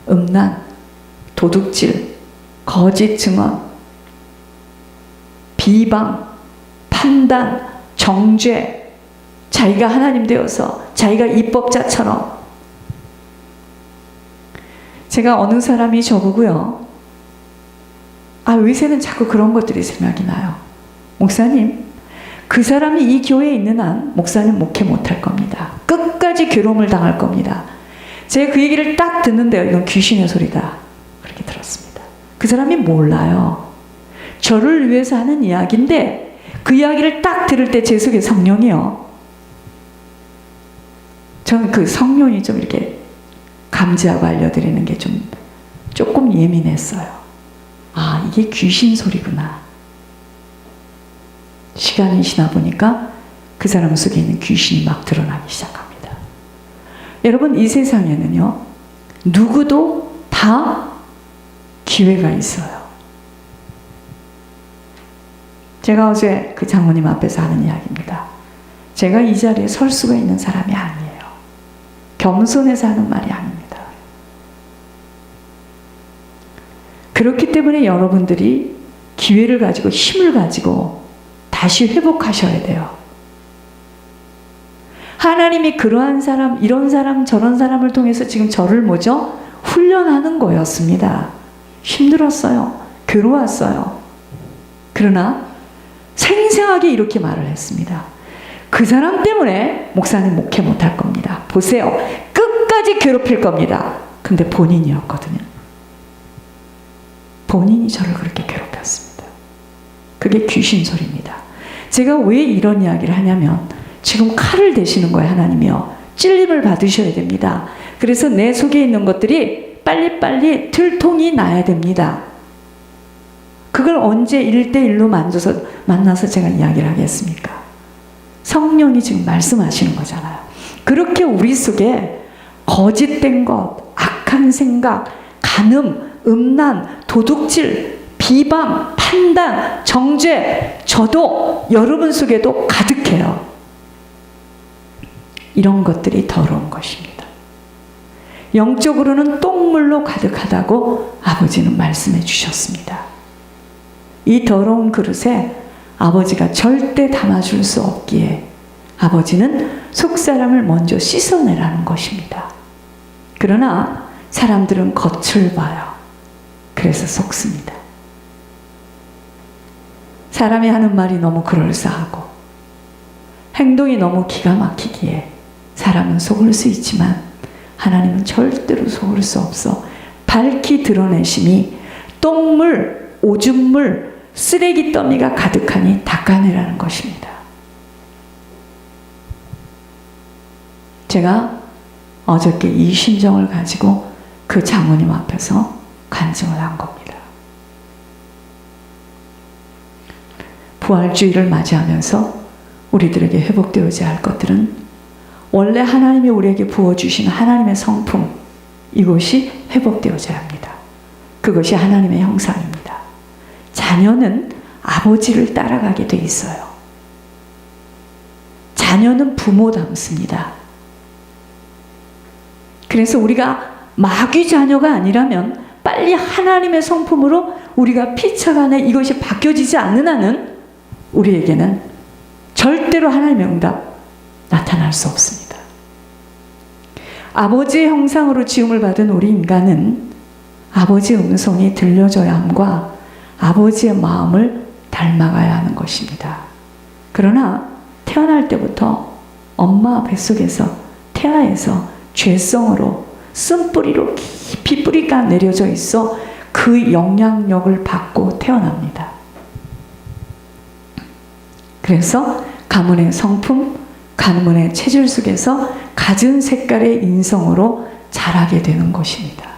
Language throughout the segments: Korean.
음란, 도둑질, 거짓 증언, 비방, 판단, 정죄, 자기가 하나님 되어서 자기가 입법자처럼. 제가 어느 사람이 저보고요, 요새는 자꾸 그런 것들이 생각이 나요. 목사님, 그 사람이 이 교회에 있는 한 목사님 목회 못할 겁니다. 끝까지 괴로움을 당할 겁니다. 제가 그 얘기를 딱 듣는데요, 이건 귀신의 소리다, 그렇게 들었습니다. 그 사람이 몰라요. 저를 위해서 하는 이야기인데 그 이야기를 딱 들을 때 제 속에 성령이요, 저는 그 성령이 좀 이렇게 감지하고 알려드리는 게 조금 예민했어요. 이게 귀신 소리구나. 시간이 지나 보니까 그 사람 속에 있는 귀신이 막 드러나기 시작합니다. 여러분, 이 세상에는요, 누구도 다 기회가 있어요. 제가 어제 그 장모님 앞에서 하는 이야기입니다. 제가 이 자리에 설 수가 있는 사람이 아니에요. 겸손해서 하는 말이 아닙니다. 그렇기 때문에 여러분들이 기회를 가지고 힘을 가지고 다시 회복하셔야 돼요. 하나님이 그러한 사람, 이런 사람, 저런 사람을 통해서 지금 저를 훈련하는 거였습니다. 힘들었어요. 괴로웠어요. 그러나 생생하게 이렇게 말을 했습니다. 그 사람 때문에 목사님 목회 못할 겁니다. 보세요. 끝까지 괴롭힐 겁니다. 근데 본인이었거든요. 본인이 저를 그렇게 괴롭혔습니다. 그게 귀신 소리입니다. 제가 왜 이런 이야기를 하냐면, 지금 칼을 대시는 거예요, 하나님이요. 찔림을 받으셔야 됩니다. 그래서 내 속에 있는 것들이 빨리빨리 들통이 나야 됩니다. 그걸 언제 1대1로 만나서 제가 이야기를 하겠습니까? 성령이 지금 말씀하시는 거잖아요. 그렇게 우리 속에 거짓된 것, 악한 생각, 간음, 음란, 도둑질, 비방, 판단, 정죄, 저도 여러분 속에도 가득해요. 이런 것들이 더러운 것입니다. 영적으로는 똥물로 가득하다고 아버지는 말씀해 주셨습니다. 이 더러운 그릇에 아버지가 절대 담아줄 수 없기에 아버지는 속사람을 먼저 씻어내라는 것입니다. 그러나 사람들은 겉을 봐요. 그래서 속습니다. 사람이 하는 말이 너무 그럴싸하고 행동이 너무 기가 막히기에 사람은 속을 수 있지만 하나님은 절대로 속을 수 없어 밝히 드러내심이 똥물, 오줌물, 쓰레기 더미가 가득하니 닦아내라는 것입니다. 제가 어저께 이 심정을 가지고 그 장모님 앞에서 간증을 한 겁니다. 부활주의를 맞이하면서 우리들에게 회복되어야 할 것들은 원래 하나님이 우리에게 부어주신 하나님의 성품, 이것이 회복되어야 합니다. 그것이 하나님의 형상입니다. 자녀는 아버지를 따라가게 돼 있어요. 자녀는 부모 닮습니다. 그래서 우리가 마귀 자녀가 아니라면 빨리 하나님의 성품으로 우리가 피차간에 이것이 바뀌어지지 않는 한은 우리에게는 절대로 하나님의 응답 나타날 수 없습니다. 아버지의 형상으로 지음을 받은 우리 인간은 아버지의 음성이 들려져야 함과 아버지의 마음을 닮아가야 하는 것입니다. 그러나 태어날 때부터 엄마 뱃속에서 태아에서 죄성으로 쓴뿌리로 깊이 뿌리가 내려져 있어 그 영향력을 받고 태어납니다. 그래서 가문의 성품, 가문의 체질 속에서 갖은 색깔의 인성으로 자라게 되는 것입니다.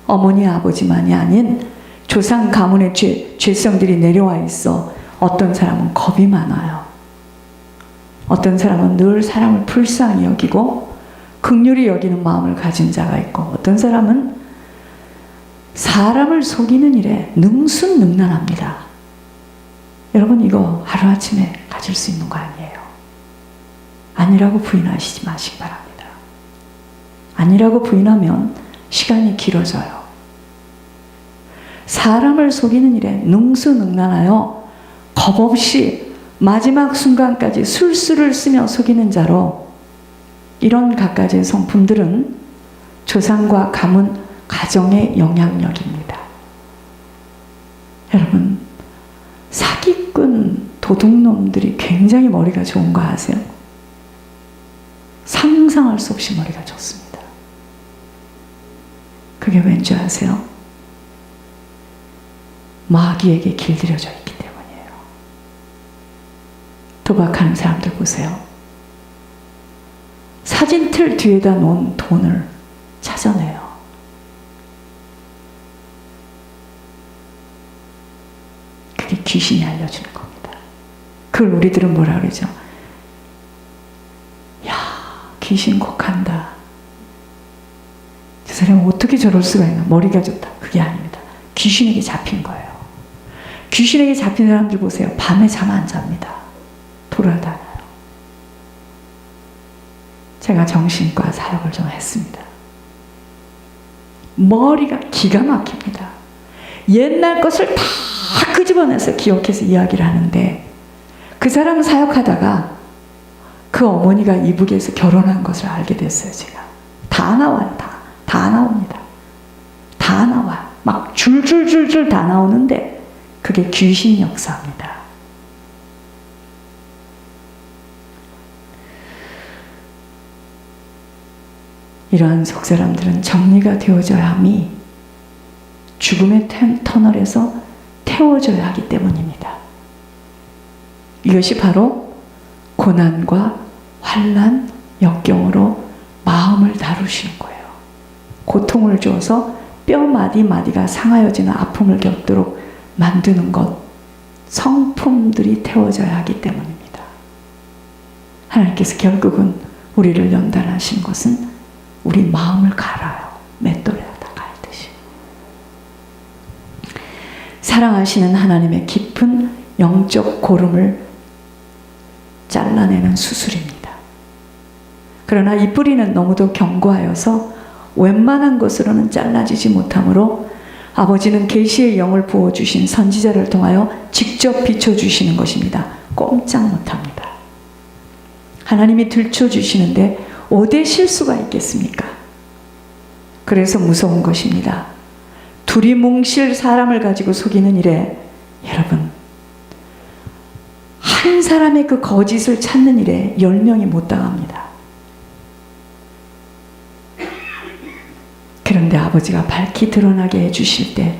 어머니 아버지만이 아닌 조상 가문의 죄성들이 내려와 있어 어떤 사람은 겁이 많아요. 어떤 사람은 늘 사람을 불쌍히 여기고 긍휼히 여기는 마음을 가진 자가 있고, 어떤 사람은 사람을 속이는 일에 능수능란합니다. 여러분, 이거 하루아침에 가질 수 있는 거 아니에요. 아니라고 부인하시지 마시기 바랍니다. 아니라고 부인하면 시간이 길어져요. 사람을 속이는 일에 능수능란하여 겁없이 마지막 순간까지 술수를 쓰며 속이는 자로, 이런 갖가지의 성품들은 조상과 가문, 가정의 영향력입니다. 여러분, 사기꾼 도둑놈들이 굉장히 머리가 좋은 거 아세요? 상상할 수 없이 머리가 좋습니다. 그게 왠지 아세요? 마귀에게 길들여져 있기 때문이에요. 도박하는 사람들 보세요. 사진틀 뒤에다 놓은 돈을 찾아내요. 그게 귀신이 알려주는 겁니다. 그걸 우리들은 뭐라 그러죠? 야, 귀신 곧 간다. 저 사람은 어떻게 저럴 수가 있나? 머리가 좋다. 그게 아닙니다. 귀신에게 잡힌 거예요. 귀신에게 잡힌 사람들 보세요. 밤에 잠 안 잡니다. 돌아다녀요. 제가 정신과 사역을 좀 했습니다. 머리가 기가 막힙니다. 옛날 것을 다 끄집어내서 기억해서 이야기를 하는데, 그 사람 사역하다가 그 어머니가 이북에서 결혼한 것을 알게 됐어요. 제가 다 나와요. 다 나옵니다. 다 나와요. 막 줄줄줄줄 다 나오는데 그게 귀신 역사입니다. 이러한 속사람들은 정리가 되어져야 함이 죽음의 터널에서 태워져야 하기 때문입니다. 이것이 바로 고난과 환난, 역경으로 마음을 다루시는 거예요. 고통을 주어서 뼈 마디마디가 상하여지는 아픔을 겪도록 만드는 것, 성품들이 태워져야 하기 때문입니다. 하나님께서 결국은 우리를 연단하시는 것은 우리 마음을 갈아요. 맷돌에다 갈듯이. 사랑하시는 하나님의 깊은 영적 고름을 잘라내는 수술입니다. 그러나 이 뿌리는 너무도 견고하여서 웬만한 것으로는 잘라지지 못하므로 아버지는 계시의 영을 부어주신 선지자를 통하여 직접 비춰주시는 것입니다. 꼼짝 못합니다. 하나님이 들춰주시는데 어디에 실수가 있겠습니까? 그래서 무서운 것입니다. 두리뭉실 사람을 가지고 속이는 일에, 여러분, 한 사람의 그 거짓을 찾는 일에 10명이 못 당합니다. 그런데 아버지가 밝히 드러나게 해주실 때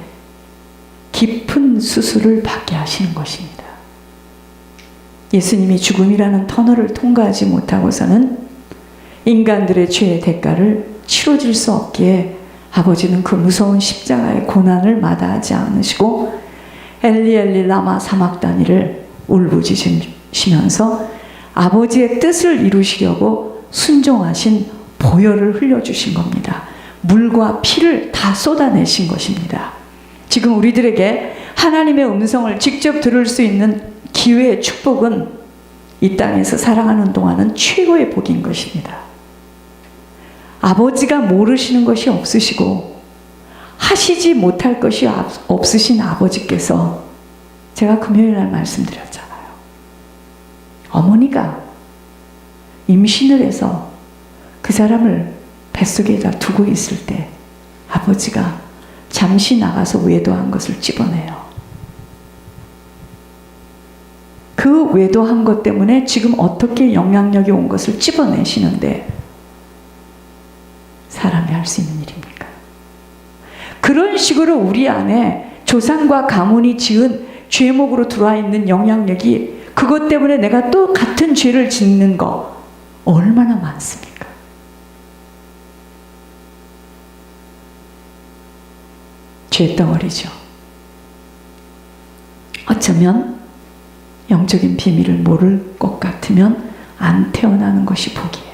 깊은 수술을 받게 하시는 것입니다. 예수님이 죽음이라는 터널을 통과하지 못하고서는 인간들의 죄의 대가를 치러질 수 없기에 아버지는 그 무서운 십자가의 고난을 마다하지 않으시고 엘리 엘리 라마 사막다니를 울부짖으시면서 아버지의 뜻을 이루시려고 순종하신 보혈을 흘려주신 겁니다. 물과 피를 다 쏟아내신 것입니다. 지금 우리들에게 하나님의 음성을 직접 들을 수 있는 기회의 축복은 이 땅에서 살아가는 동안은 최고의 복인 것입니다. 아버지가 모르시는 것이 없으시고 하시지 못할 것이 없으신 아버지께서, 제가 금요일 날 말씀드렸잖아요. 어머니가 임신을 해서 그 사람을 뱃속에다 두고 있을 때 아버지가 잠시 나가서 외도한 것을 찝어내요. 그 외도한 것 때문에 지금 어떻게 영향력이 온 것을 찝어내시는데 사람이 할 수 있는 일입니까? 그런 식으로 우리 안에 조상과 가문이 지은 죄목으로 들어와 있는 영향력이, 그것 때문에 내가 또 같은 죄를 짓는 거 얼마나 많습니까? 죄덩어리죠. 어쩌면 영적인 비밀을 모를 것 같으면 안 태어나는 것이 복이에요.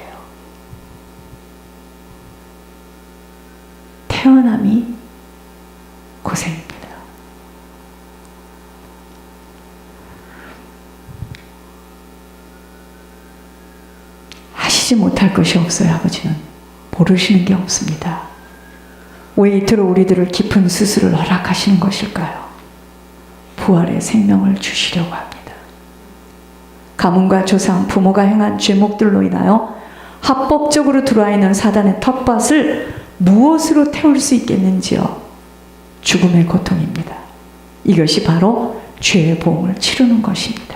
태어남이 고생입니다. 하시지 못할 것이 없어요. 아버지는 모르시는 게 없습니다. 왜 이토록 우리들을 깊은 스스로를 허락하시는 것일까요? 부활의 생명을 주시려고 합니다. 가문과 조상, 부모가 행한 죄목들로 인하여 합법적으로 들어와 있는 사단의 텃밭을 무엇으로 태울 수 있겠는지요? 죽음의 고통입니다. 이것이 바로 죄의 보응을 치르는 것입니다.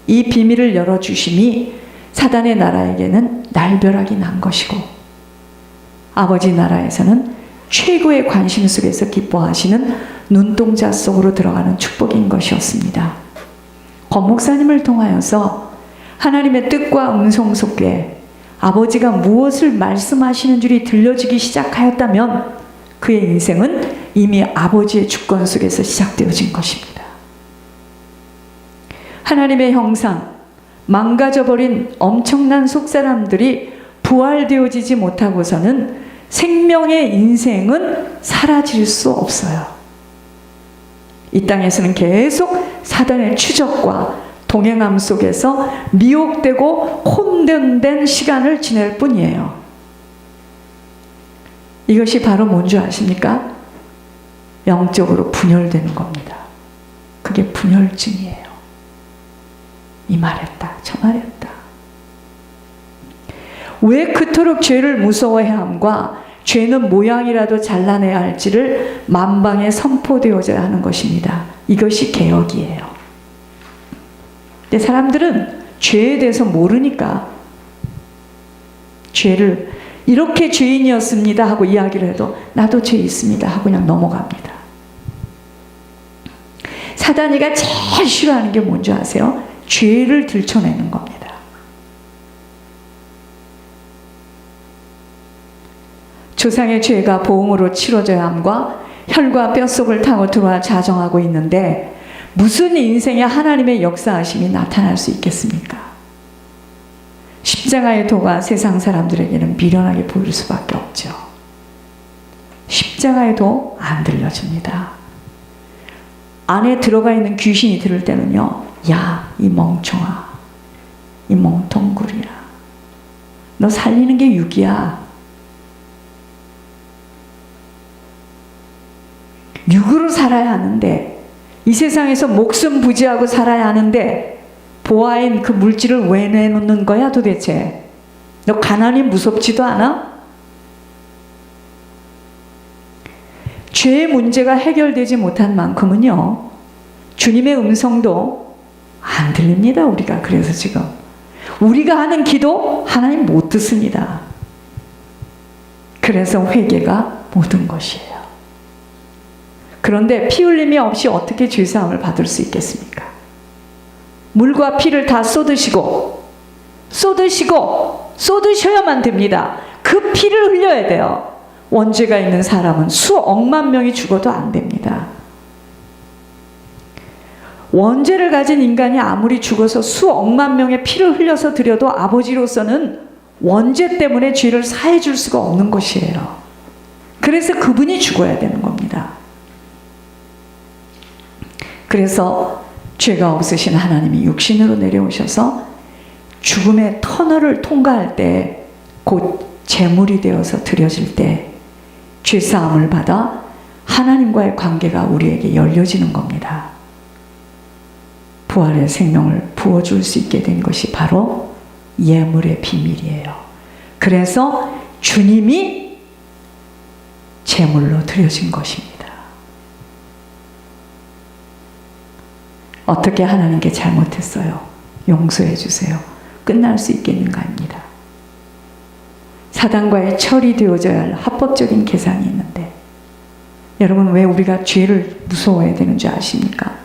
이 비밀을 열어주심이 사단의 나라에게는 날벼락이 난 것이고, 아버지 나라에서는 최고의 관심 속에서 기뻐하시는 눈동자 속으로 들어가는 축복인 것이었습니다. 권 목사님을 통하여서 하나님의 뜻과 음성 속에 아버지가 무엇을 말씀하시는 줄이 들려지기 시작하였다면 그의 인생은 이미 아버지의 주권 속에서 시작되어진 것입니다. 하나님의 형상, 망가져버린 엄청난 속사람들이 부활되어지지 못하고서는 생명의 인생은 사라질 수 없어요. 이 땅에서는 계속 사단의 추적과 동행함 속에서 미혹되고 혼돈된 시간을 지낼 뿐이에요. 이것이 바로 뭔지 아십니까? 영적으로 분열되는 겁니다. 그게 분열증이에요. 이 말했다, 저 말했다. 왜 그토록 죄를 무서워해야 함과 죄는 모양이라도 잘라내야 할지를 만방에 선포되어져야 하는 것입니다. 이것이 개혁이에요. 근데 사람들은 죄에 대해서 모르니까 죄를 이렇게 죄인이었습니다 하고 이야기를 해도 나도 죄 있습니다 하고 그냥 넘어갑니다. 사단이가 제일 싫어하는 게 뭔지 아세요? 죄를 들춰내는 겁니다. 조상의 죄가 보응으로 치러져야 함과 혈과 뼛속을 타고 들어와 자정하고 있는데 무슨 인생에 하나님의 역사하심이 나타날 수 있겠습니까? 십자가의 도가 세상 사람들에게는 미련하게 보일 수밖에 없죠. 십자가의 도 안 들려줍니다. 안에 들어가 있는 귀신이 들을 때는요, 야, 이 멍청아, 이 멍텅구리야, 너 살리는 게 육이야. 육으로 살아야 하는데, 이 세상에서 목숨 부지하고 살아야 하는데 보아인 그 물질을 왜 내놓는 거야 도대체? 너 가난이 무섭지도 않아? 죄의 문제가 해결되지 못한 만큼은요, 주님의 음성도 안 들립니다. 우리가 그래서 지금 우리가 하는 기도 하나님 못 듣습니다. 그래서 회개가 모든 것이에요. 그런데 피 흘림이 없이 어떻게 죄사함을 받을 수 있겠습니까? 물과 피를 다 쏟으셔야만 됩니다. 그 피를 흘려야 돼요. 원죄가 있는 사람은 수억만 명이 죽어도 안 됩니다. 원죄를 가진 인간이 아무리 죽어서 수억만 명의 피를 흘려서 드려도 아버지로서는 원죄 때문에 죄를 사해 줄 수가 없는 것이에요. 그래서 그분이 죽어야 되는 겁니다. 그래서 죄가 없으신 하나님이 육신으로 내려오셔서 죽음의 터널을 통과할 때, 곧 제물이 되어서 드려질 때 죄사함을 받아 하나님과의 관계가 우리에게 열려지는 겁니다. 부활의 생명을 부어줄 수 있게 된 것이 바로 예물의 비밀이에요. 그래서 주님이 제물로 드려진 것입니다. 어떻게 하나님께 잘못했어요? 용서해 주세요. 끝날 수 있겠는가입니다. 사단과의 처리되어져야 할 합법적인 계산이 있는데, 여러분 왜 우리가 죄를 무서워해야 되는 줄 아십니까?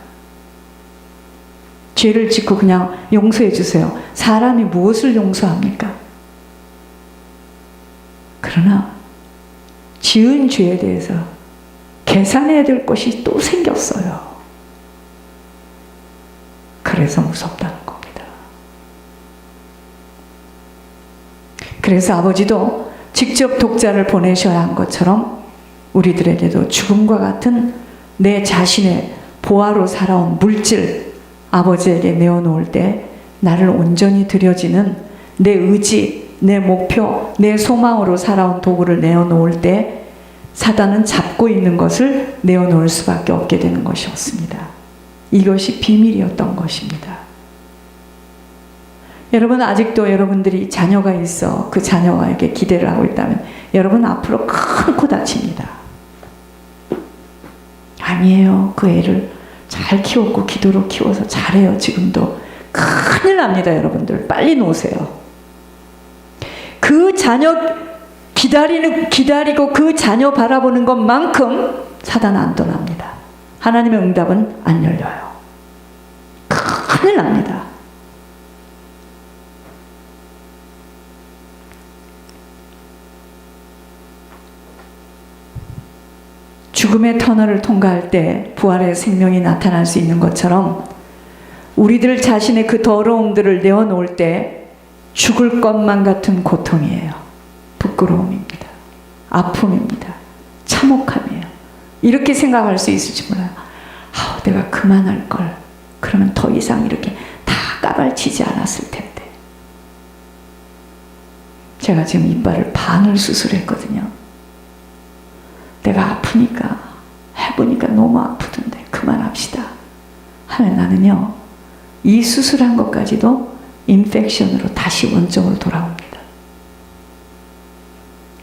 죄를 짓고 그냥 용서해 주세요. 사람이 무엇을 용서합니까? 그러나 지은 죄에 대해서 계산해야 될 것이 또 생겼어요. 그래서 무섭다는 겁니다. 그래서 아버지도 직접 독자를 보내셔야 한 것처럼 우리들에게도 죽음과 같은 내 자신의 보화로 살아온 물질 아버지에게 내어놓을 때 나를 온전히 드려지는 내 의지, 내 목표, 내 소망으로 살아온 도구를 내어놓을 때 사단은 잡고 있는 것을 내어놓을 수밖에 없게 되는 것이었습니다. 이것이 비밀이었던 것입니다. 여러분, 아직도 여러분들이 자녀가 있어 그 자녀에게 기대를 하고 있다면 여러분 앞으로 큰 코 다칩니다. 아니에요. 그 애를 잘 키웠고 기도로 키워서 잘해요. 지금도. 큰일 납니다. 여러분들 빨리 놓으세요. 그 자녀 기다리고 그 자녀 바라보는 것만큼 사단은 안 떠납니다. 하나님의 응답은 안 열려요. 큰일 납니다. 죽음의 터널을 통과할 때 부활의 생명이 나타날 수 있는 것처럼 우리들 자신의 그 더러움들을 내어놓을 때 죽을 것만 같은 고통이에요. 부끄러움입니다. 아픔입니다. 참혹함이에요. 이렇게 생각할 수 있을지 몰라요. 내가 그만할 걸. 그러면 더 이상 이렇게 다 까발치지 않았을 텐데. 제가 지금 이빨을 반을 수술했거든요. 내가 아프니까 해보니까 너무 아프던데 그만합시다 하면 나는요, 이 수술한 것까지도 인펙션으로 다시 원점으로 돌아옵니다.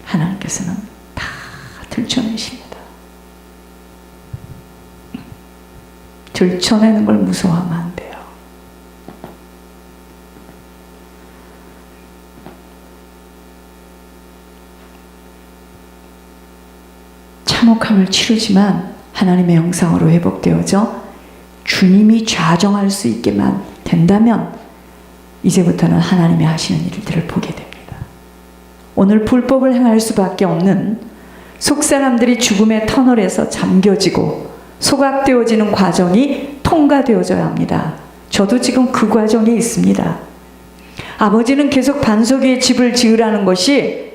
하나님께서는 다 들춰내십니다. 들춰내는 걸 무서워하면 안 돼요. 참혹함을 치르지만 하나님의 형상으로 회복되어져 주님이 좌정할 수 있게만 된다면 이제부터는 하나님이 하시는 일들을 보게 됩니다. 오늘 불법을 행할 수밖에 없는 속사람들이 죽음의 터널에서 잠겨지고 소각되어지는 과정이 통과되어져야 합니다. 저도 지금 그 과정에 있습니다. 아버지는 계속 반석 위에 집을 지으라는 것이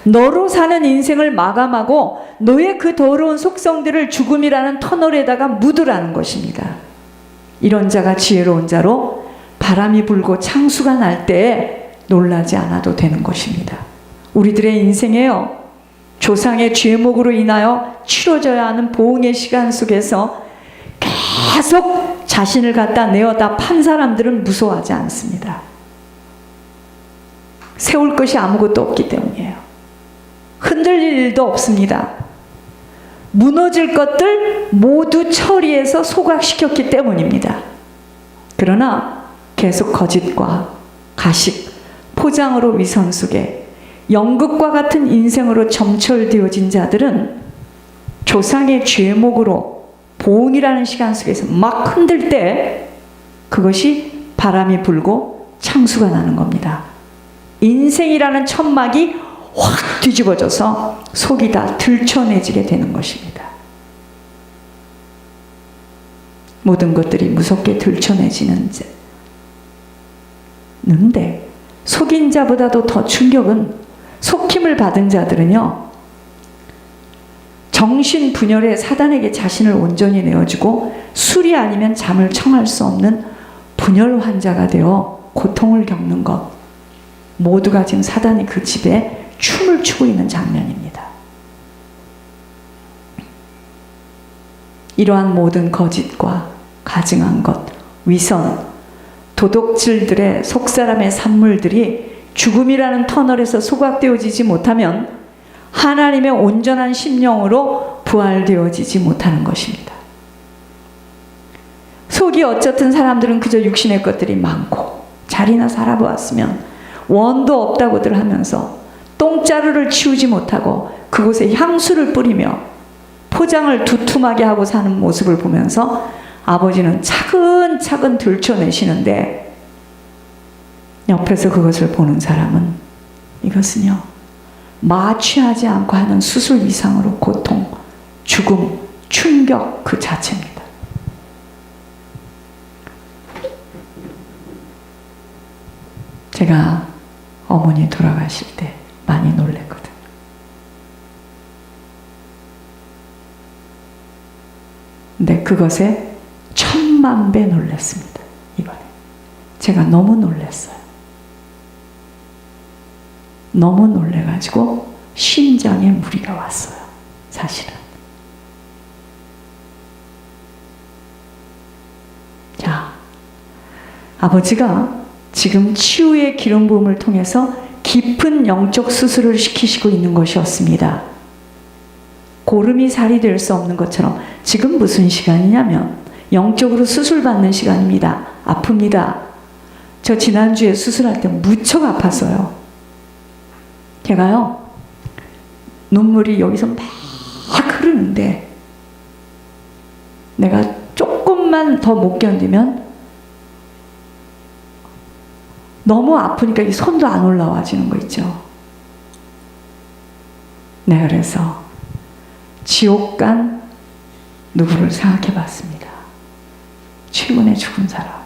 너로 사는 인생을 마감하고 너의 그 더러운 속성들을 죽음이라는 터널에다가 묻으라는 것입니다. 이런 자가 지혜로운 자로 바람이 불고 창수가 날 때에 놀라지 않아도 되는 것입니다. 우리들의 인생에요, 조상의 죄목으로 인하여 치러져야 하는 보응의 시간 속에서 계속 자신을 갖다 내어다 판 사람들은 무서워하지 않습니다. 세울 것이 아무것도 없기 때문이에요. 흔들릴 일도 없습니다. 무너질 것들 모두 처리해서 소각시켰기 때문입니다. 그러나 계속 거짓과 가식, 포장으로 위선 속에 연극과 같은 인생으로 점철되어진 자들은 조상의 죄목으로 보응이라는 시간 속에서 막 흔들 때 그것이 바람이 불고 창수가 나는 겁니다. 인생이라는 천막이 확 뒤집어져서 속이 다 들춰내지게 되는 것입니다. 모든 것들이 무섭게 들춰내지는데 속인 자보다도 더 충격은 속힘을 받은 자들은요, 정신분열에 사단에게 자신을 온전히 내어주고 술이 아니면 잠을 청할 수 없는 분열 환자가 되어 고통을 겪는 것, 모두가 지금 사단이 그 집에 춤을 추고 있는 장면입니다. 이러한 모든 거짓과 가증한 것, 위선, 도둑질들의 속사람의 산물들이 죽음이라는 터널에서 소각되어지지 못하면 하나님의 온전한 심령으로 부활되어지지 못하는 것입니다. 속이 어쨌든 사람들은 그저 육신의 것들이 많고 자리나 살아보았으면 원도 없다고들 하면서 똥자루를 치우지 못하고 그곳에 향수를 뿌리며 포장을 두툼하게 하고 사는 모습을 보면서 아버지는 차근차근 들춰내시는데 옆에서 그것을 보는 사람은 이것은요, 마취하지 않고 하는 수술 이상으로 고통, 죽음, 충격 그 자체입니다. 제가 어머니 돌아가실 때 많이 놀랬거든요. 근데 그것에 1000만 배 놀랐습니다. 이번에 제가 너무 놀랐어요. 너무 놀래가지고 심장에 무리가 왔어요. 사실은. 자, 아버지가 지금 치유의 기름 부음을 통해서 깊은 영적 수술을 시키시고 있는 것이었습니다. 고름이 살이 될 수 없는 것처럼 지금 무슨 시간이냐면 영적으로 수술받는 시간입니다. 아픕니다. 저 지난주에 수술할 때 무척 아팠어요. 제가요, 눈물이 여기서 막 흐르는데 내가 조금만 더 못 견디면 너무 아프니까 이 손도 안 올라와지는 거 있죠. 네, 그래서 지옥 간 누구를 생각해 봤습니다. 최근에 죽은 사람.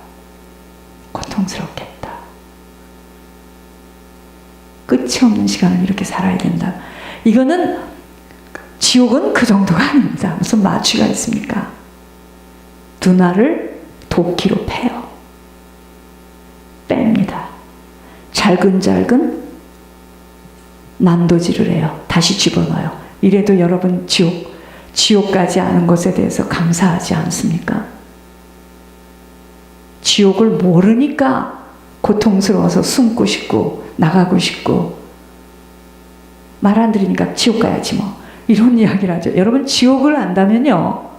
고통스럽겠다. 끝이 없는 시간을 이렇게 살아야 된다. 이거는, 지옥은 그 정도가 아닙니다. 무슨 마취가 있습니까? 눈알을 도끼로 패요. 뺍니다. 잘근잘근 난도질을 해요. 다시 집어넣어요. 이래도 여러분 지옥 가지 않은 것에 대해서 감사하지 않습니까? 지옥을 모르니까 고통스러워서 숨고 싶고 나가고 싶고 말 안 들으니까 지옥 가야지 뭐 이런 이야기를 하죠. 여러분 지옥을 안다면요,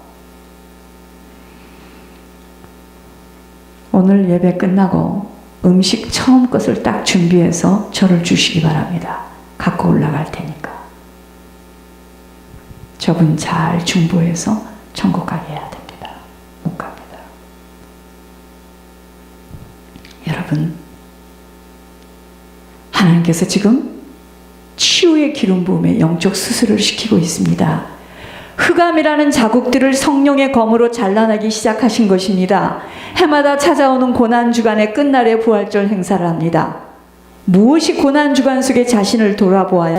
오늘 예배 끝나고 음식 처음 것을 딱 준비해서 저를 주시기 바랍니다. 갖고 올라갈 테니까. 저분 잘 중보해서 천국 가게 해야 됩니다. 못 갑니다. 여러분, 하나님께서 지금 치유의 기름 부음에 영적 수술을 시키고 있습니다. 흑암이라는 자국들을 성령의 검으로 잘라내기 시작하신 것입니다. 해마다 찾아오는 고난주간의 끝날에 부활절 행사를 합니다. 무엇이 고난주간 속에 자신을 돌아보아야